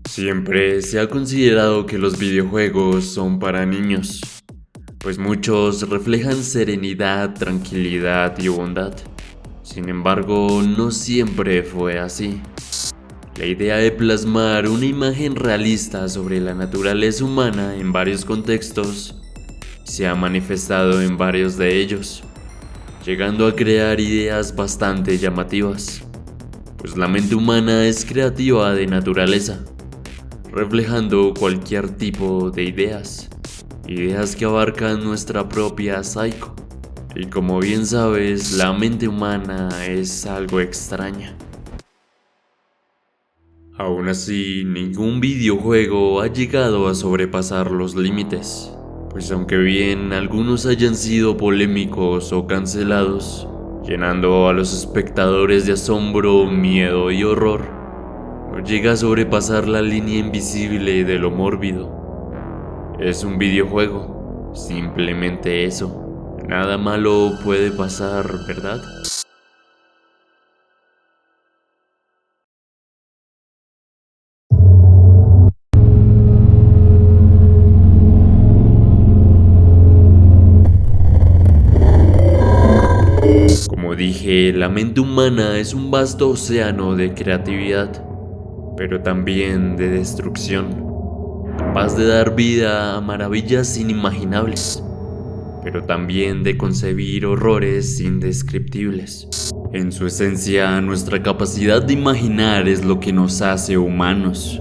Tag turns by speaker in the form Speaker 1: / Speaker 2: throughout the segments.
Speaker 1: Siempre se ha considerado que los videojuegos son para niños, pues muchos reflejan serenidad, tranquilidad y bondad. Sin embargo, no siempre fue así. La idea de plasmar una imagen realista sobre la naturaleza humana en varios contextos se ha manifestado en varios de ellos, llegando a crear ideas bastante llamativas, pues la mente humana es creativa de naturaleza, reflejando cualquier tipo de ideas que abarcan nuestra propia psique. Y como bien sabes, la mente humana es algo extraña. Aún así, ningún videojuego ha llegado a sobrepasar los límites, pues aunque bien algunos hayan sido polémicos o cancelados, llenando a los espectadores de asombro, miedo y horror, no llega a sobrepasar la línea invisible de lo mórbido. Es un videojuego, simplemente eso. Nada malo puede pasar, ¿verdad? Como dije, la mente humana es un vasto océano de creatividad, pero también de destrucción, capaz de dar vida a maravillas inimaginables, pero también de concebir horrores indescriptibles. En su esencia, nuestra capacidad de imaginar es lo que nos hace humanos,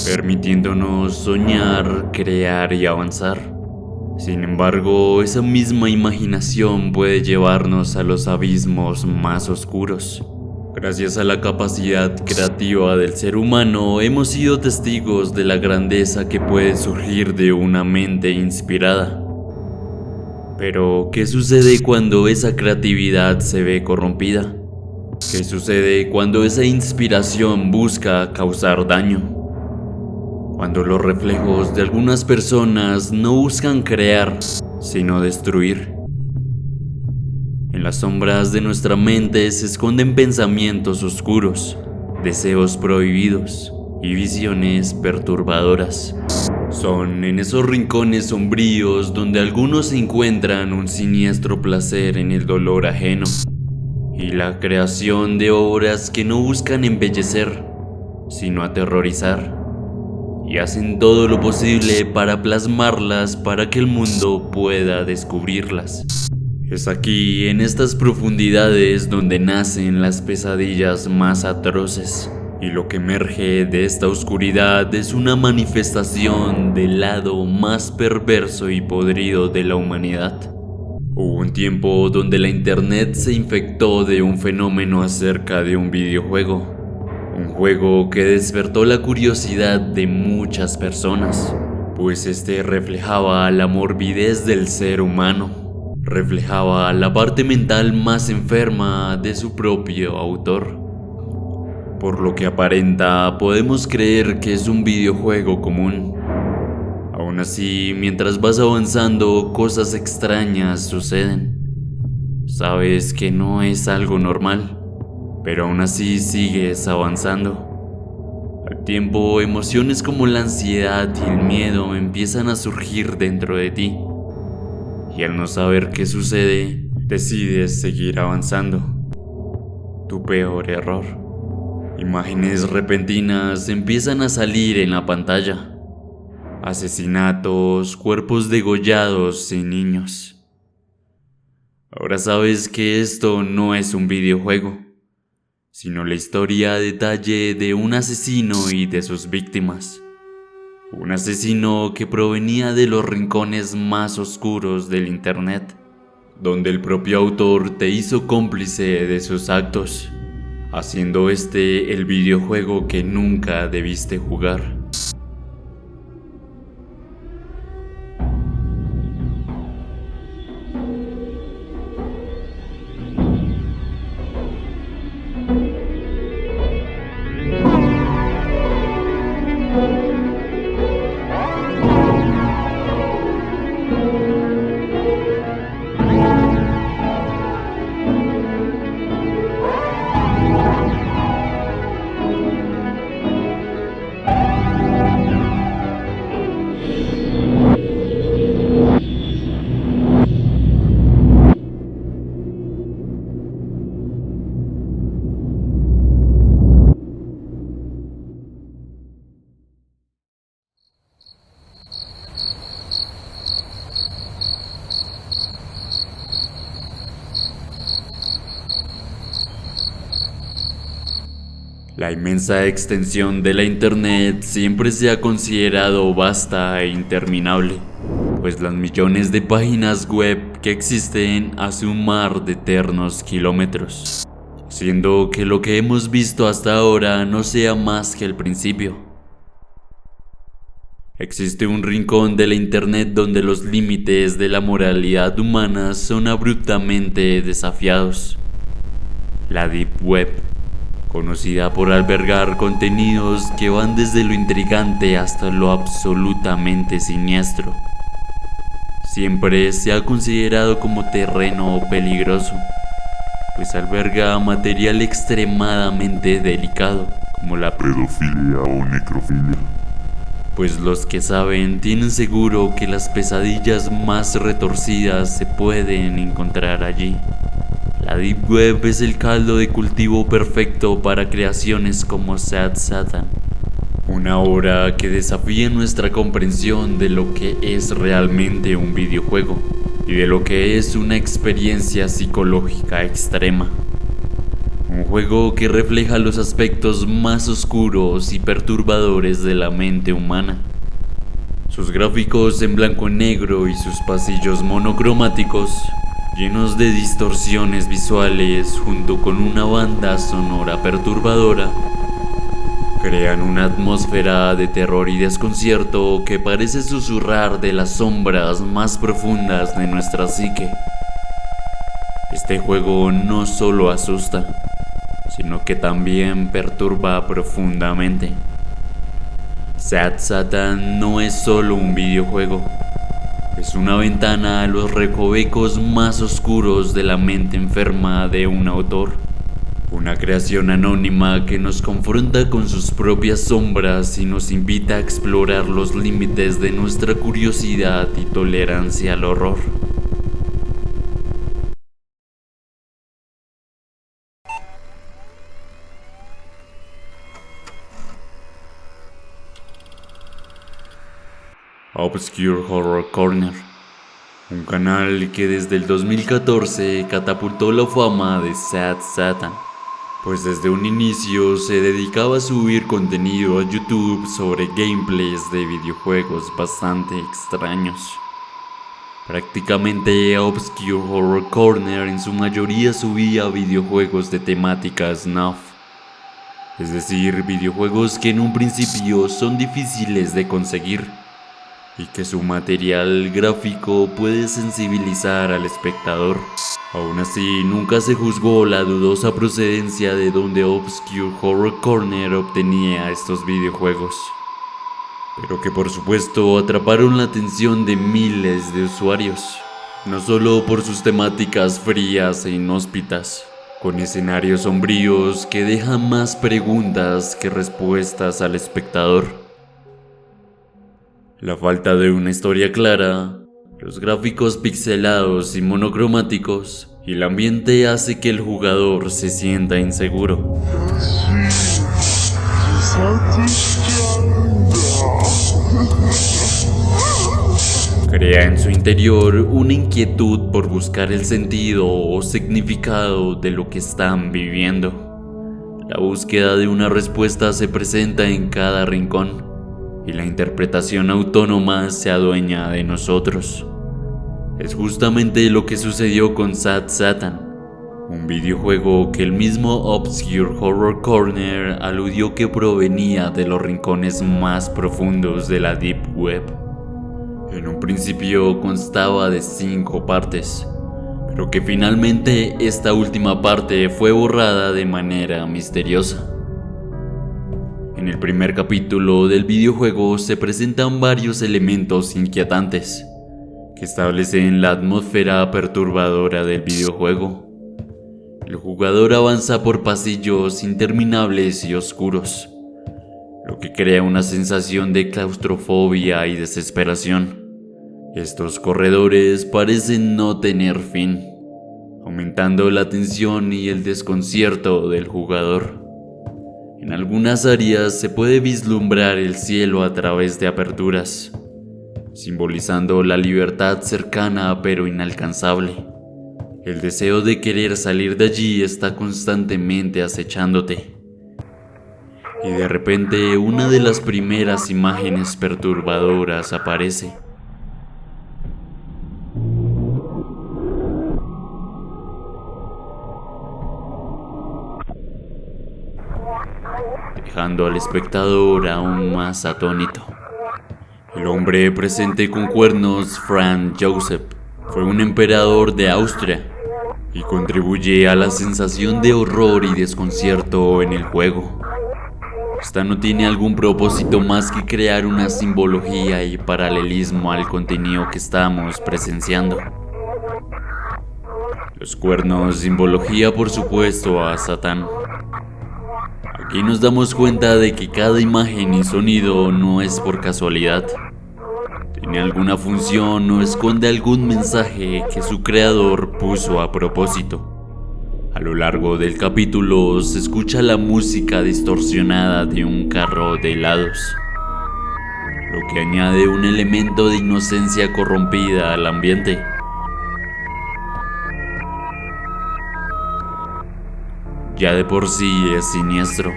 Speaker 1: permitiéndonos soñar, crear y avanzar. Sin embargo, esa misma imaginación puede llevarnos a los abismos más oscuros. Gracias a la capacidad creativa del ser humano, hemos sido testigos de la grandeza que puede surgir de una mente inspirada. Pero, ¿qué sucede cuando esa creatividad se ve corrompida? ¿Qué sucede cuando esa inspiración busca causar daño? Cuando los reflejos de algunas personas no buscan crear, sino destruir. En las sombras de nuestra mente se esconden pensamientos oscuros, deseos prohibidos y visiones perturbadoras. Son en esos rincones sombríos donde algunos encuentran un siniestro placer en el dolor ajeno y la creación de obras que no buscan embellecer, sino aterrorizar, y hacen todo lo posible para plasmarlas para que el mundo pueda descubrirlas. Es aquí, en estas profundidades, donde nacen las pesadillas más atroces, y lo que emerge de esta oscuridad es una manifestación del lado más perverso y podrido de la humanidad. Hubo un tiempo donde la internet se infectó de un fenómeno acerca de un videojuego. Un juego que despertó la curiosidad de muchas personas, pues este reflejaba la morbidez del ser humano, reflejaba la parte mental más enferma de su propio autor. Por lo que aparenta, podemos creer que es un videojuego común. Aún así, mientras vas avanzando, cosas extrañas suceden. Sabes que no es algo normal, pero aún así sigues avanzando. Al tiempo, emociones como la ansiedad y el miedo empiezan a surgir dentro de ti. Y al no saber qué sucede, decides seguir avanzando. Tu peor error. Imágenes repentinas empiezan a salir en la pantalla. Asesinatos, cuerpos degollados y niños. Ahora sabes que esto no es un videojuego, sino la historia a detalle de un asesino y de sus víctimas. Un asesino que provenía de los rincones más oscuros del internet, donde el propio autor te hizo cómplice de sus actos, haciendo este el videojuego que nunca debiste jugar. La inmensa extensión de la Internet siempre se ha considerado vasta e interminable, pues las millones de páginas web que existen hace un mar de eternos kilómetros, siendo que lo que hemos visto hasta ahora no sea más que el principio. Existe un rincón de la Internet donde los límites de la moralidad humana son abruptamente desafiados: la Deep Web, conocida por albergar contenidos que van desde lo intrigante hasta lo absolutamente siniestro. Siempre se ha considerado como terreno peligroso, pues alberga material extremadamente delicado, como la pedofilia o necrofilia. Pues los que saben tienen seguro que las pesadillas más retorcidas se pueden encontrar allí. La Deep Web es el caldo de cultivo perfecto para creaciones como Sad Satan, una obra que desafía nuestra comprensión de lo que es realmente un videojuego y de lo que es una experiencia psicológica extrema. Un juego que refleja los aspectos más oscuros y perturbadores de la mente humana. Sus gráficos en blanco y negro y sus pasillos monocromáticos, llenos de distorsiones visuales junto con una banda sonora perturbadora, crean una atmósfera de terror y desconcierto que parece susurrar de las sombras más profundas de nuestra psique. Este juego no solo asusta, sino que también perturba profundamente. Sad Satan no es solo un videojuego, es una ventana a los recovecos más oscuros de la mente enferma de un autor. Una creación anónima que nos confronta con sus propias sombras y nos invita a explorar los límites de nuestra curiosidad y tolerancia al horror. Obscure Horror Corner, un canal que desde el 2014 catapultó la fama de Sad Satan, pues desde un inicio se dedicaba a subir contenido a YouTube sobre gameplays de videojuegos bastante extraños. Prácticamente Obscure Horror Corner en su mayoría subía videojuegos de temática snuff, es decir, videojuegos que en un principio son difíciles de conseguir y que su material gráfico puede sensibilizar al espectador. Aún así, nunca se juzgó la dudosa procedencia de donde Obscure Horror Corner obtenía estos videojuegos, pero que por supuesto atraparon la atención de miles de usuarios, no solo por sus temáticas frías e inhóspitas, con escenarios sombríos que dejan más preguntas que respuestas al espectador. La falta de una historia clara, los gráficos pixelados y monocromáticos, y el ambiente hace que el jugador se sienta inseguro. Crea en su interior una inquietud por buscar el sentido o significado de lo que están viviendo. La búsqueda de una respuesta se presenta en cada rincón, y la interpretación autónoma se adueña de nosotros. Es justamente lo que sucedió con Sad Satan, un videojuego que el mismo Obscure Horror Corner aludió que provenía de los rincones más profundos de la Deep Web. En un principio constaba de 5 partes, pero que finalmente esta última parte fue borrada de manera misteriosa. En el primer capítulo del videojuego se presentan varios elementos inquietantes que establecen la atmósfera perturbadora del videojuego. El jugador avanza por pasillos interminables y oscuros, lo que crea una sensación de claustrofobia y desesperación. Estos corredores parecen no tener fin, aumentando la tensión y el desconcierto del jugador. En algunas áreas se puede vislumbrar el cielo a través de aperturas, simbolizando la libertad cercana pero inalcanzable. El deseo de querer salir de allí está constantemente acechándote. Y de repente una de las primeras imágenes perturbadoras aparece. Dejando al espectador aún más atónito. El hombre presente con cuernos, Franz Joseph, fue un emperador de Austria y contribuye a la sensación de horror y desconcierto en el juego. Esta no tiene algún propósito más que crear una simbología y paralelismo al contenido que estamos presenciando. Los cuernos, simbología por supuesto a Satán. Aquí nos damos cuenta de que cada imagen y sonido no es por casualidad. Tiene alguna función o esconde algún mensaje que su creador puso a propósito. A lo largo del capítulo se escucha la música distorsionada de un carro de helados, lo que añade un elemento de inocencia corrompida al ambiente. Ya de por sí es siniestro,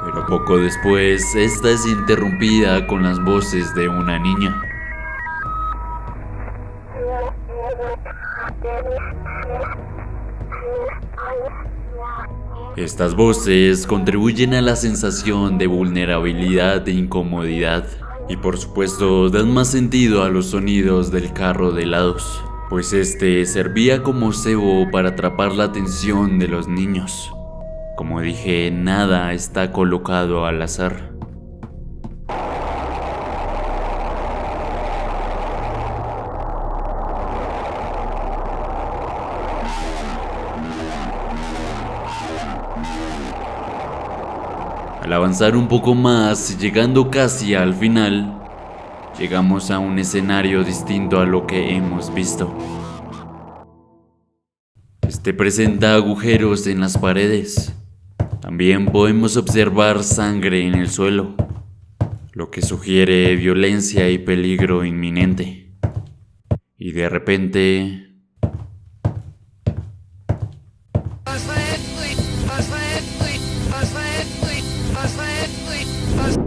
Speaker 1: pero poco después esta es interrumpida con las voces de una niña. Estas voces contribuyen a la sensación de vulnerabilidad e incomodidad, y por supuesto dan más sentido a los sonidos del carro de helados, pues este servía como cebo para atrapar la atención de los niños. Como dije, nada está colocado al azar. Al avanzar un poco más, llegando casi al final, llegamos a un escenario distinto a lo que hemos visto. Este presenta agujeros en las paredes. También podemos observar sangre en el suelo, lo que sugiere violencia y peligro inminente. Y de repente...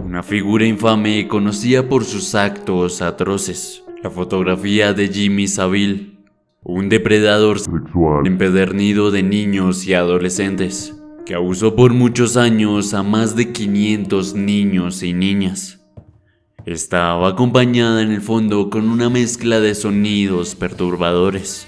Speaker 1: una figura infame conocida por sus actos atroces. La fotografía de Jimmy Savile, un depredador sexual empedernido de niños y adolescentes, que abusó por muchos años a más de 500 niños y niñas. Estaba acompañada en el fondo con una mezcla de sonidos perturbadores.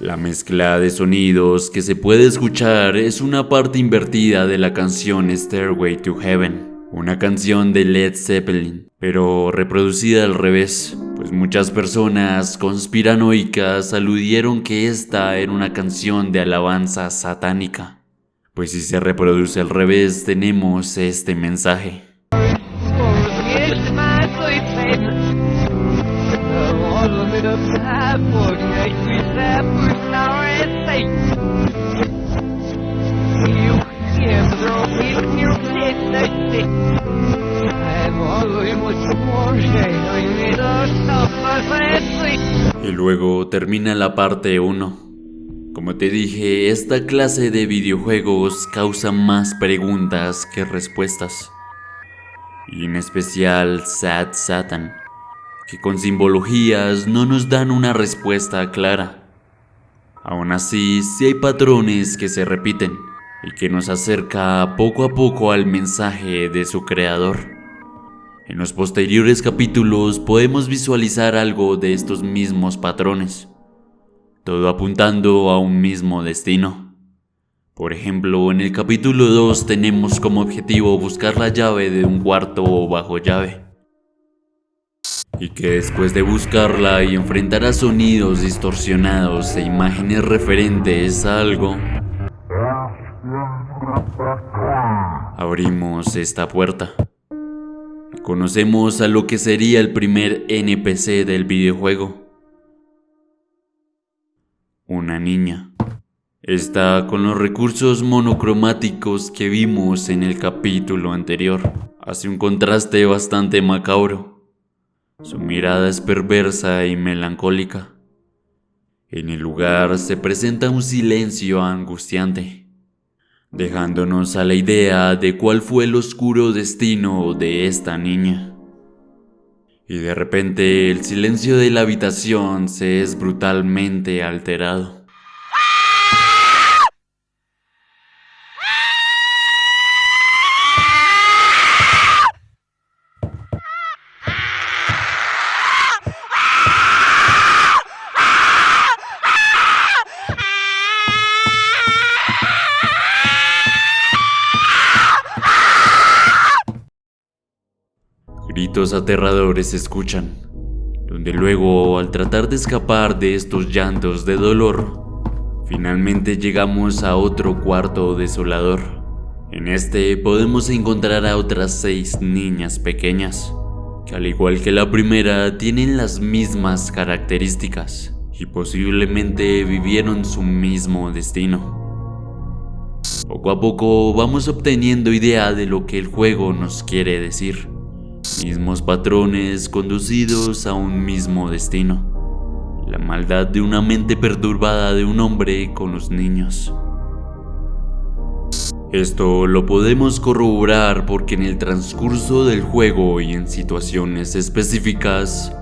Speaker 1: La mezcla de sonidos que se puede escuchar es una parte invertida de la canción Stairway to Heaven, una canción de Led Zeppelin, pero reproducida al revés, pues muchas personas conspiranoicas aludieron que esta era una canción de alabanza satánica. Pues si se reproduce al revés, tenemos este mensaje. Y luego termina la parte 1. Como te dije, esta clase de videojuegos causa más preguntas que respuestas. Y en especial Sad Satan, que con simbologías no nos dan una respuesta clara. Aún así, sí hay patrones que se repiten y que nos acerca poco a poco al mensaje de su creador. En los posteriores capítulos podemos visualizar algo de estos mismos patrones, todo apuntando a un mismo destino. Por ejemplo, en el capítulo 2 tenemos como objetivo buscar la llave de un cuarto bajo llave, y que después de buscarla y enfrentar a sonidos distorsionados e imágenes referentes a algo, abrimos esta puerta y conocemos a lo que sería el primer NPC del videojuego. Una niña. Esta con los recursos monocromáticos que vimos en el capítulo anterior. Hace un contraste bastante macabro. Su mirada es perversa y melancólica. En el lugar se presenta un silencio angustiante. dejándonos a la idea de cuál fue el oscuro destino de esta niña. Y de repente el silencio de la habitación se es brutalmente alterado. Gritos aterradores se escuchan, donde luego, al tratar de escapar de estos llantos de dolor, finalmente llegamos a otro cuarto desolador. En este podemos encontrar a otras 6 niñas pequeñas, que al igual que la primera tienen las mismas características y posiblemente vivieron su mismo destino. Poco a poco vamos obteniendo idea de lo que el juego nos quiere decir. Mismos patrones conducidos a un mismo destino. La maldad de una mente perturbada de un hombre con los niños. Esto lo podemos corroborar porque en el transcurso del juego y en situaciones específicas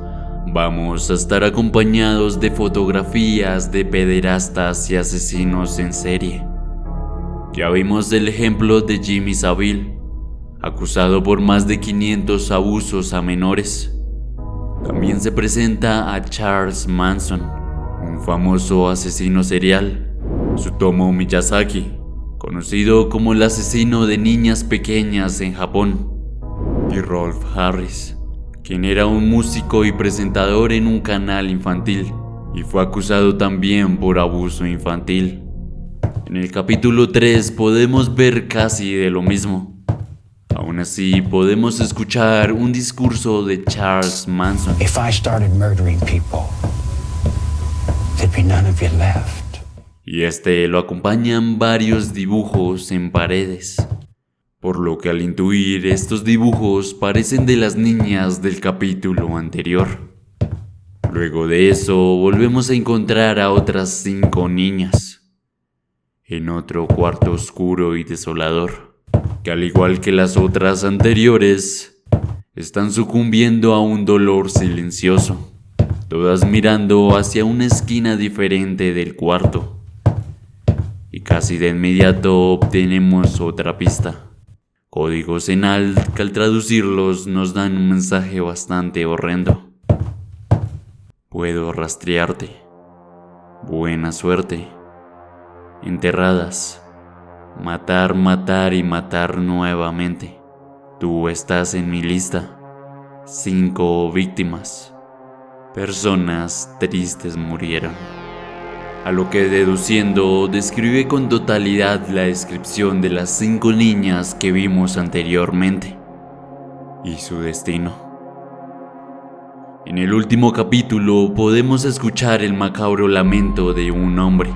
Speaker 1: vamos a estar acompañados de fotografías de pederastas y asesinos en serie. Ya vimos el ejemplo de Jimmy Savile, acusado por más de 500 abusos a menores. También se presenta a Charles Manson, un famoso asesino serial, Tsutomu Miyazaki, conocido como el asesino de niñas pequeñas en Japón, y Rolf Harris, quien era un músico y presentador en un canal infantil, y fue acusado también por abuso infantil. En el capítulo 3 podemos ver casi de lo mismo. Aún así, podemos escuchar un discurso de Charles Manson.
Speaker 2: If I started murdering people, there'd be none of you left.
Speaker 1: Y lo acompañan varios dibujos en paredes, por lo que al intuir estos dibujos parecen de las niñas del capítulo anterior. Luego de eso, volvemos a encontrar a otras 5 niñas, en otro cuarto oscuro y desolador, que al igual que las otras anteriores, están sucumbiendo a un dolor silencioso, todas mirando hacia una esquina diferente del cuarto. Y casi de inmediato obtenemos otra pista. Códigos en alt que al traducirlos nos dan un mensaje bastante horrendo. Puedo rastrearte. Buena suerte. Enterradas. Matar, matar y matar nuevamente. Tú estás en mi lista. 5 víctimas. Personas tristes murieron. A lo que deduciendo describe con totalidad la descripción de las 5 niñas que vimos anteriormente y su destino. En el último capítulo podemos escuchar el macabro lamento de un hombre.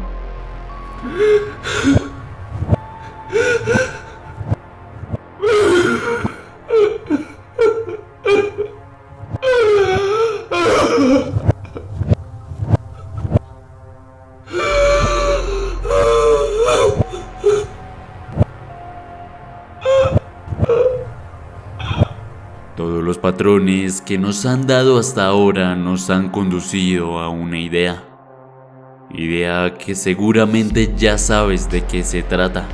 Speaker 1: Todos los patrones que nos han dado hasta ahora nos han conducido a una idea. Idea que seguramente ya sabes de qué se trata.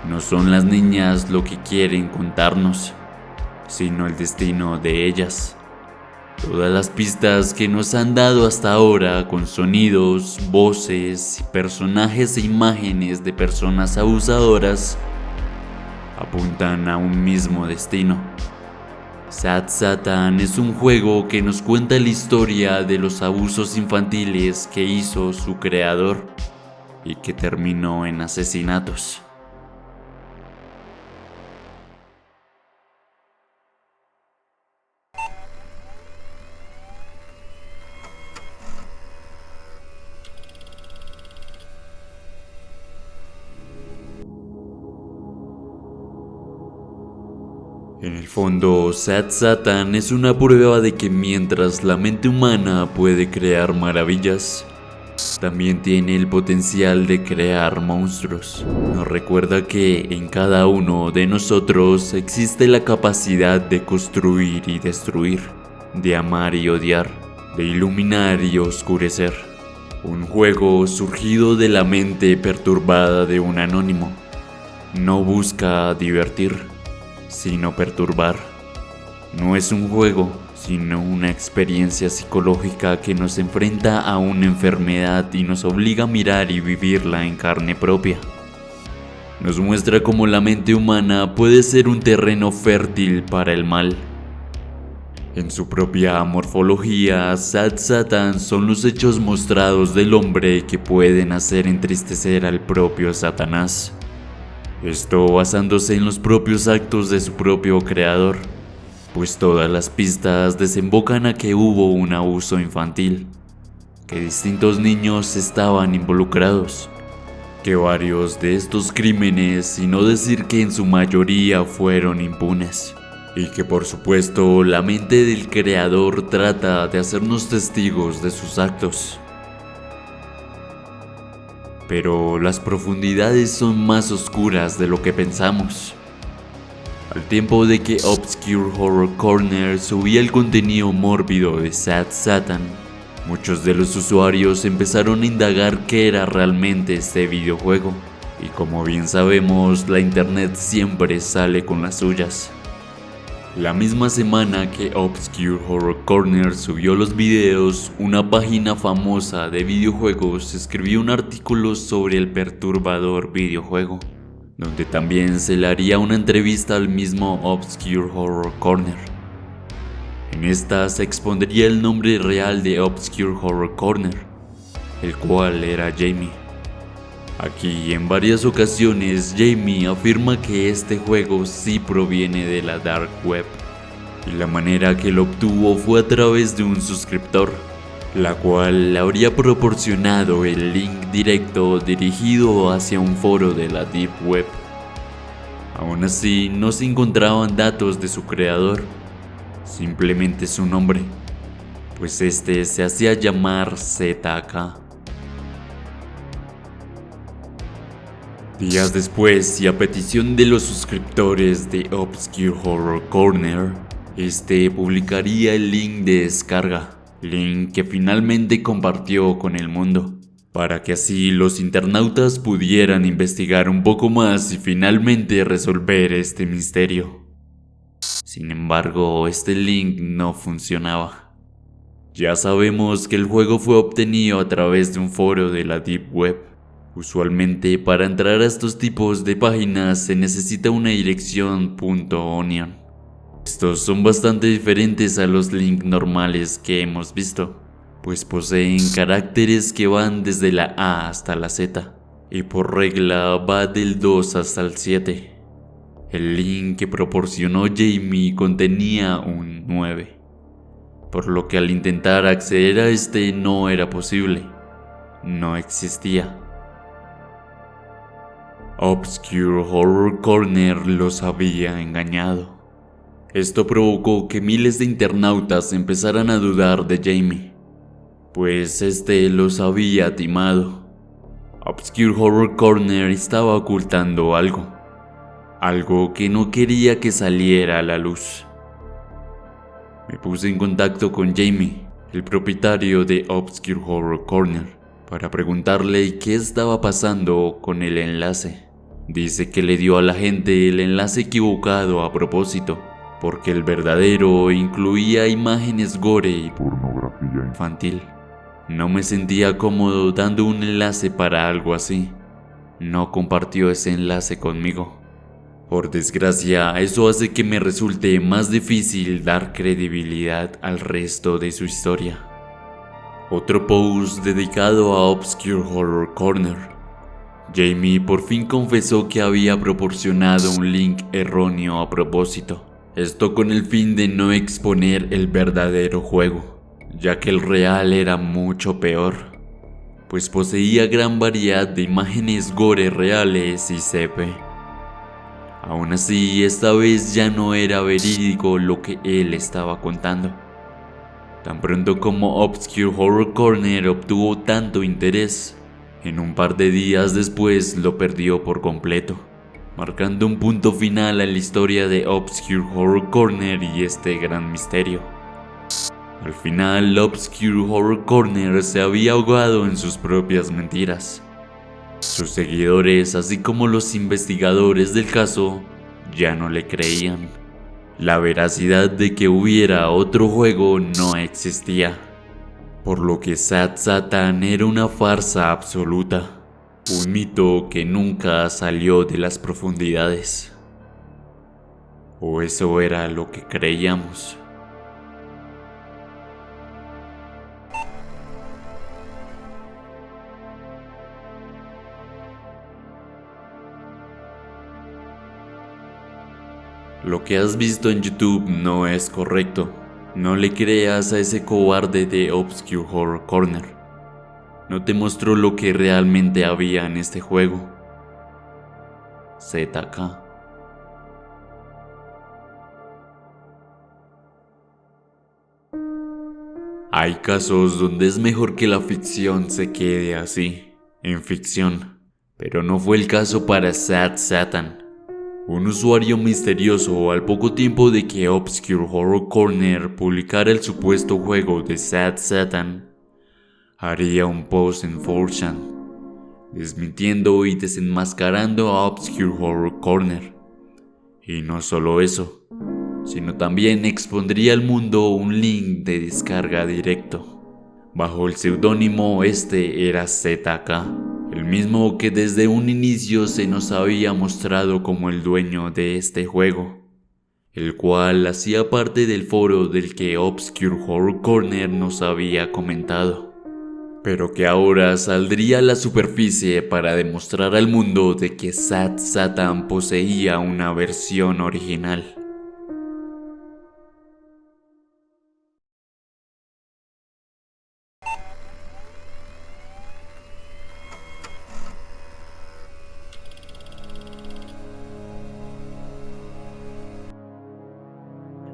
Speaker 1: No son las niñas lo que quieren contarnos, sino el destino de ellas. Todas las pistas que nos han dado hasta ahora con sonidos, voces, personajes e imágenes de personas abusadoras apuntan a un mismo destino. Sad Satan es un juego que nos cuenta la historia de los abusos infantiles que hizo su creador y que terminó en asesinatos. En el fondo, Sad Satan es una prueba de que mientras la mente humana puede crear maravillas, también tiene el potencial de crear monstruos. Nos recuerda que en cada uno de nosotros existe la capacidad de construir y destruir, de amar y odiar, de iluminar y oscurecer. Un juego surgido de la mente perturbada de un anónimo. No busca divertir, sino perturbar. No es un juego, sino una experiencia psicológica que nos enfrenta a una enfermedad y nos obliga a mirar y vivirla en carne propia. Nos muestra cómo la mente humana puede ser un terreno fértil para el mal. En su propia morfología, Satan son los hechos mostrados del hombre que pueden hacer entristecer al propio Satanás. Esto basándose en los propios actos de su propio creador, pues todas las pistas desembocan a que hubo un abuso infantil, que distintos niños estaban involucrados, que varios de estos crímenes, y no decir que en su mayoría, fueron impunes, y que por supuesto la mente del creador trata de hacernos testigos de sus actos. Pero las profundidades son más oscuras de lo que pensamos. Al tiempo de que Obscure Horror Corner subía el contenido mórbido de Satan, muchos de los usuarios empezaron a indagar qué era realmente este videojuego. Y como bien sabemos, la internet siempre sale con las suyas. La misma semana que Obscure Horror Corner subió los videos, una página famosa de videojuegos escribió un artículo sobre el perturbador videojuego, donde también se le haría una entrevista al mismo Obscure Horror Corner. En esta se expondría el nombre real de Obscure Horror Corner, el cual era Jamie. Aquí en varias ocasiones Jamie afirma que este juego sí proviene de la Dark Web, y la manera que lo obtuvo fue a través de un suscriptor, la cual le habría proporcionado el link directo dirigido hacia un foro de la Deep Web. Aún así, no se encontraban datos de su creador, simplemente su nombre, pues este se hacía llamar ZK. Días después, y a petición de los suscriptores de Obscure Horror Corner, este publicaría el link de descarga, link que finalmente compartió con el mundo, para que así los internautas pudieran investigar un poco más y finalmente resolver este misterio. Sin embargo, este link no funcionaba. Ya sabemos que el juego fue obtenido a través de un foro de la Deep Web. Usualmente para entrar a estos tipos de páginas se necesita una dirección .onion. Estos son bastante diferentes a los links normales que hemos visto, pues poseen caracteres que van desde la A hasta la Z, y por regla va del 2 hasta el 7. El link que proporcionó Jamie contenía un 9, por lo que al intentar acceder a este no era posible, no existía. Obscure Horror Corner los había engañado. Esto provocó que miles de internautas empezaran a dudar de Jamie, pues este los había timado. Obscure Horror Corner estaba ocultando algo que no quería que saliera a la luz. Me puse en contacto con Jamie, el propietario de Obscure Horror Corner, para preguntarle qué estaba pasando con el enlace. Dice que le dio a la gente el enlace equivocado a propósito, porque el verdadero incluía imágenes gore y pornografía infantil. No me sentía cómodo dando un enlace para algo así. No compartió ese enlace conmigo. Por desgracia, eso hace que me resulte más difícil dar credibilidad al resto de su historia. Otro post dedicado a Obscure Horror Corner. Jamie por fin confesó que había proporcionado un link erróneo a propósito. Esto con el fin de no exponer el verdadero juego, ya que el real era mucho peor, pues poseía gran variedad de imágenes gore reales y CP. Aún así, esta vez ya no era verídico lo que él estaba contando. Tan pronto como Obscure Horror Corner obtuvo tanto interés, en un par de días después lo perdió por completo, marcando un punto final en la historia de Obscure Horror Corner y este gran misterio. Al final, Obscure Horror Corner se había ahogado en sus propias mentiras. Sus seguidores, así como los investigadores del caso, ya no le creían. La veracidad de que hubiera otro juego no existía, por lo que Sad Satan era una farsa absoluta, un mito que nunca salió de las profundidades. O eso era lo que creíamos. Lo que has visto en YouTube no es correcto. No le creas a ese cobarde de Obscure Horror Corner. No te mostró lo que realmente había en este juego. ZK. Hay casos donde es mejor que la ficción se quede así, en ficción. Pero no fue el caso para Sad Satan, un usuario misterioso al poco tiempo de que Obscure Horror Corner publicara el supuesto juego de Sad Satan. Haría un post en 4chan, desmintiendo y desenmascarando a Obscure Horror Corner. Y no solo eso, sino también expondría al mundo un link de descarga directo. Bajo el seudónimo era ZK. El mismo que desde un inicio se nos había mostrado como el dueño de este juego, el cual hacía parte del foro del que Obscure Horror Corner nos había comentado, pero que ahora saldría a la superficie para demostrar al mundo de que Sad Satan poseía una versión original.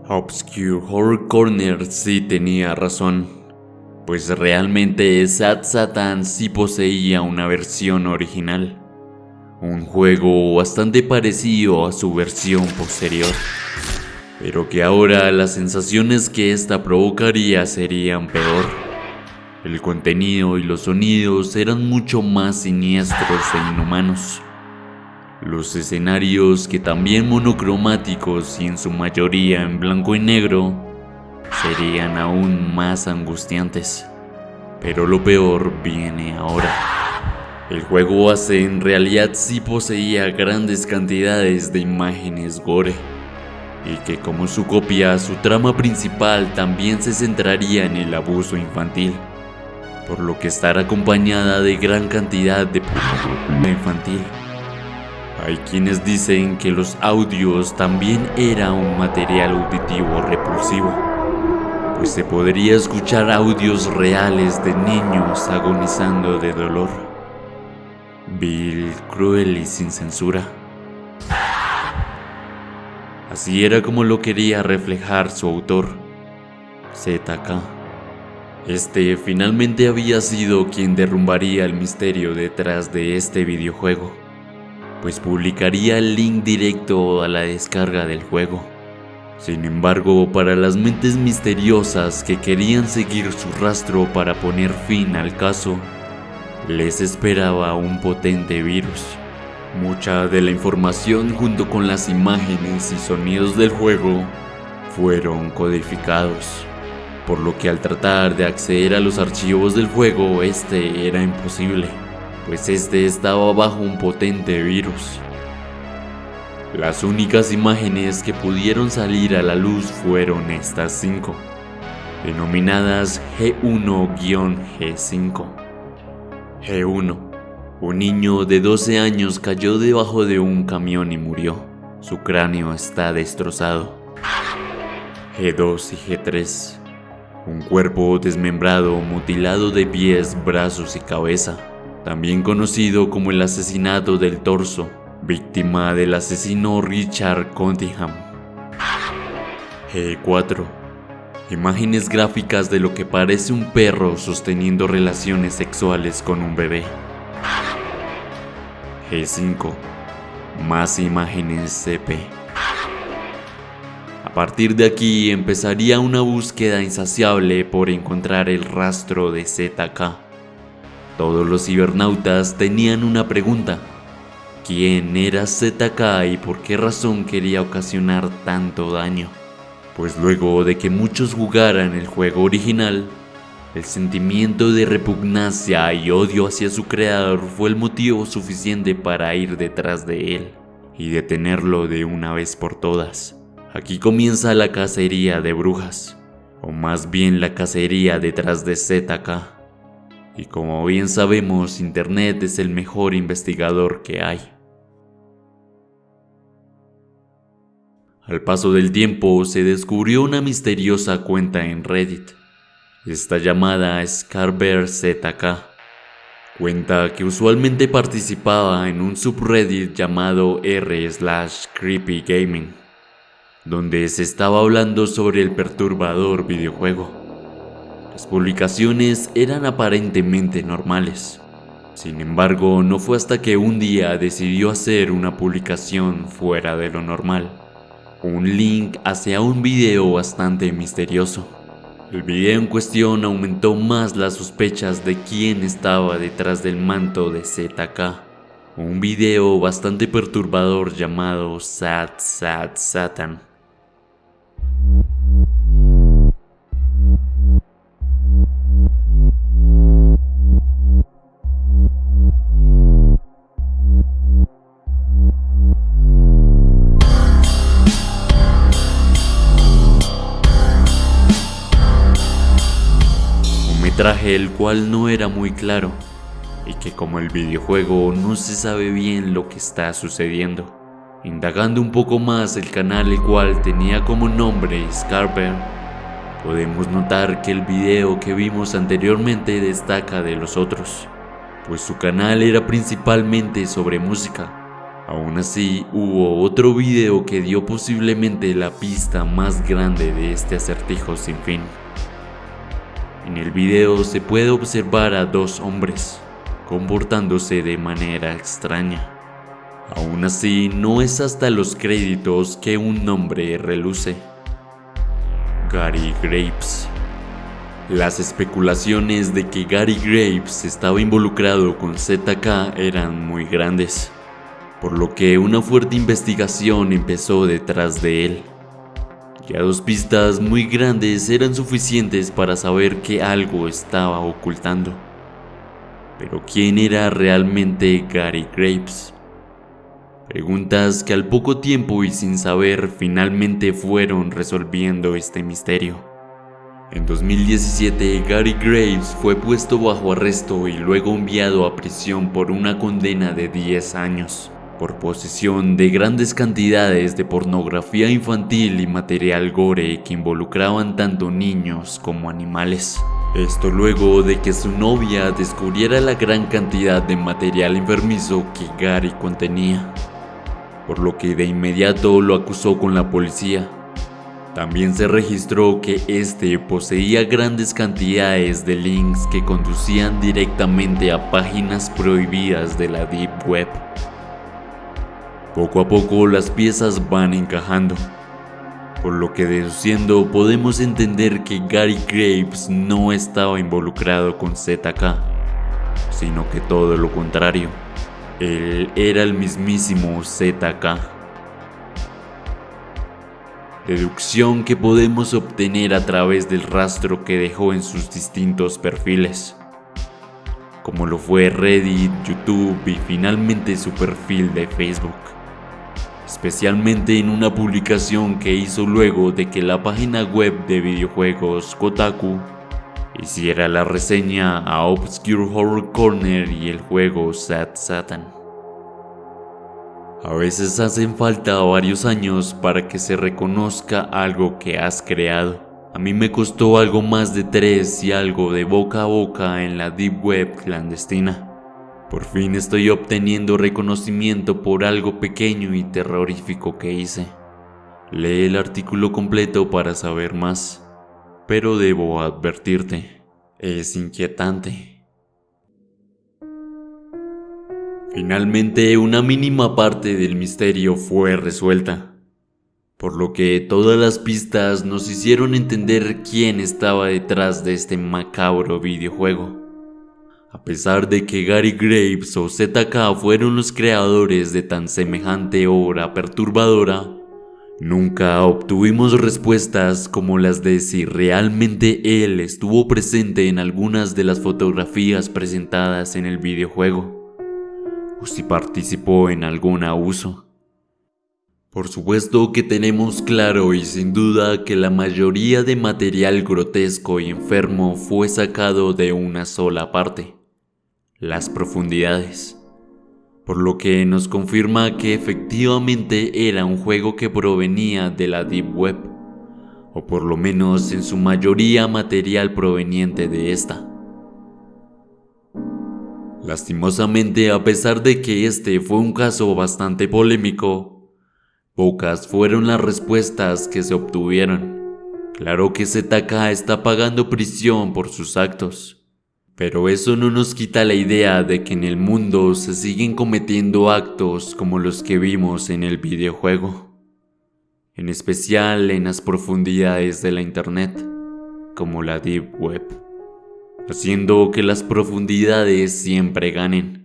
Speaker 1: Obscure Horror Corner sí tenía razón, pues realmente Sad Satan sí poseía una versión original, un juego bastante parecido a su versión posterior, pero que ahora las sensaciones que esta provocaría serían peor. El contenido y los sonidos eran mucho más siniestros e inhumanos. Los escenarios, que también monocromáticos y en su mayoría en blanco y negro, serían aún más angustiantes. Pero lo peor viene ahora. El juego base en realidad sí poseía grandes cantidades de imágenes gore, y que como su copia, su trama principal también se centraría en el abuso infantil, por lo que estará acompañada de gran cantidad de pornografía infantil. Hay quienes dicen que los audios también era un material auditivo repulsivo, pues se podría escuchar audios reales de niños agonizando de dolor. Vil, cruel y sin censura. Así era como lo quería reflejar su autor, ZK. Finalmente había sido quien derrumbaría el misterio detrás de este videojuego, pues publicaría el link directo a la descarga del juego. Sin embargo, para las mentes misteriosas que querían seguir su rastro para poner fin al caso, les esperaba un potente virus. Mucha de la información junto con las imágenes y sonidos del juego fueron codificados, por lo que al tratar de acceder a los archivos del juego era imposible, pues estaba bajo un potente virus. Las únicas imágenes que pudieron salir a la luz fueron estas 5, denominadas G1-G5. G1. Un niño de 12 años cayó debajo de un camión y murió. Su cráneo está destrozado. G2 y G3. Un cuerpo desmembrado, mutilado de pies, brazos y cabeza, también conocido como el asesinato del torso, víctima del asesino Richard Cunningham. G4. Imágenes gráficas de lo que parece un perro sosteniendo relaciones sexuales con un bebé. G5. Más imágenes CP. A partir de aquí empezaría una búsqueda insaciable por encontrar el rastro de ZK. Todos los cibernautas tenían una pregunta: ¿quién era ZK y por qué razón quería ocasionar tanto daño? Pues luego de que muchos jugaran el juego original, el sentimiento de repugnancia y odio hacia su creador fue el motivo suficiente para ir detrás de él y detenerlo de una vez por todas. Aquí comienza la cacería de brujas, o más bien la cacería detrás de ZK. Y como bien sabemos, Internet es el mejor investigador que hay. Al paso del tiempo se descubrió una misteriosa cuenta en Reddit. Esta llamada ScarbearZK. Cuenta que usualmente participaba en un subreddit llamado r/creepygaming, donde se estaba hablando sobre el perturbador videojuego. Las publicaciones eran aparentemente normales. Sin embargo, no fue hasta que un día decidió hacer una publicación fuera de lo normal. Un link hacia un video bastante misterioso. El video en cuestión aumentó más las sospechas de quién estaba detrás del manto de ZK. Un video bastante perturbador llamado Sad Satan. Metraje el cual no era muy claro, y que como el videojuego no se sabe bien lo que está sucediendo. Indagando un poco más el canal, el cual tenía como nombre Scarbear, podemos notar que el video que vimos anteriormente destaca de los otros, pues su canal era principalmente sobre música. Aún así, hubo otro video que dio posiblemente la pista más grande de este acertijo sin fin. En el video se puede observar a dos hombres comportándose de manera extraña. Aún así, no es hasta los créditos que un nombre reluce: Gary Graves. Las especulaciones de que Gary Graves estaba involucrado con ZK eran muy grandes, por lo que una fuerte investigación empezó detrás de él. Ya dos pistas muy grandes eran suficientes para saber que algo estaba ocultando. Pero ¿quién era realmente Gary Graves? Preguntas que al poco tiempo y sin saber finalmente fueron resolviendo este misterio. En 2017, Gary Graves fue puesto bajo arresto y luego enviado a prisión por una condena de 10 años. Por posesión de grandes cantidades de pornografía infantil y material gore que involucraban tanto niños como animales. Esto luego de que su novia descubriera la gran cantidad de material enfermizo que Gary contenía, por lo que de inmediato lo acusó con la policía. También se registró que este poseía grandes cantidades de links que conducían directamente a páginas prohibidas de la Deep Web. Poco a poco las piezas van encajando, por lo que deduciendo podemos entender que Gary Graves no estaba involucrado con ZK, sino que todo lo contrario, él era el mismísimo ZK. Deducción que podemos obtener a través del rastro que dejó en sus distintos perfiles, como lo fue Reddit, YouTube y finalmente su perfil de Facebook. Especialmente en una publicación que hizo luego de que la página web de videojuegos Kotaku hiciera la reseña a Obscure Horror Corner y el juego Sad Satan. A veces hacen falta varios años para que se reconozca algo que has creado. A mí me costó algo más de 3 y algo de boca a boca en la Deep Web clandestina. Por fin estoy obteniendo reconocimiento por algo pequeño y terrorífico que hice. Lee el artículo completo para saber más. pero debo advertirte, es inquietante. Finalmente, una mínima parte del misterio fue resuelta, por lo que todas las pistas nos hicieron entender quién estaba detrás de este macabro videojuego. A pesar de que Gary Graves o ZK fueron los creadores de tan semejante obra perturbadora, nunca obtuvimos respuestas como las de si realmente él estuvo presente en algunas de las fotografías presentadas en el videojuego, o si participó en algún abuso. Por supuesto que tenemos claro y sin duda que la mayoría de material grotesco y enfermo fue sacado de una sola parte: las profundidades, por lo que nos confirma que efectivamente era un juego que provenía de la Deep Web, o por lo menos en su mayoría material proveniente de esta. Lastimosamente, a pesar de que este fue un caso bastante polémico, pocas fueron las respuestas que se obtuvieron. Claro que ZK está pagando prisión por sus actos, pero eso no nos quita la idea de que en el mundo se siguen cometiendo actos como los que vimos en el videojuego, en especial en las profundidades de la internet, como la Deep Web, haciendo que las profundidades siempre ganen,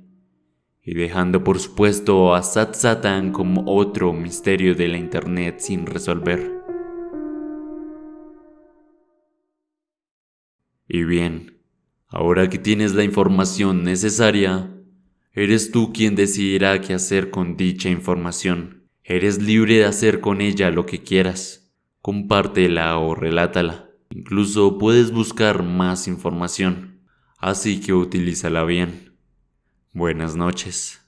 Speaker 1: y dejando por supuesto a Sad Satan como otro misterio de la internet sin resolver. Y bien, ahora que tienes la información necesaria, eres tú quien decidirá qué hacer con dicha información. Eres libre de hacer con ella lo que quieras. Compártela o relátala. Incluso puedes buscar más información. Así que utilízala bien. Buenas noches.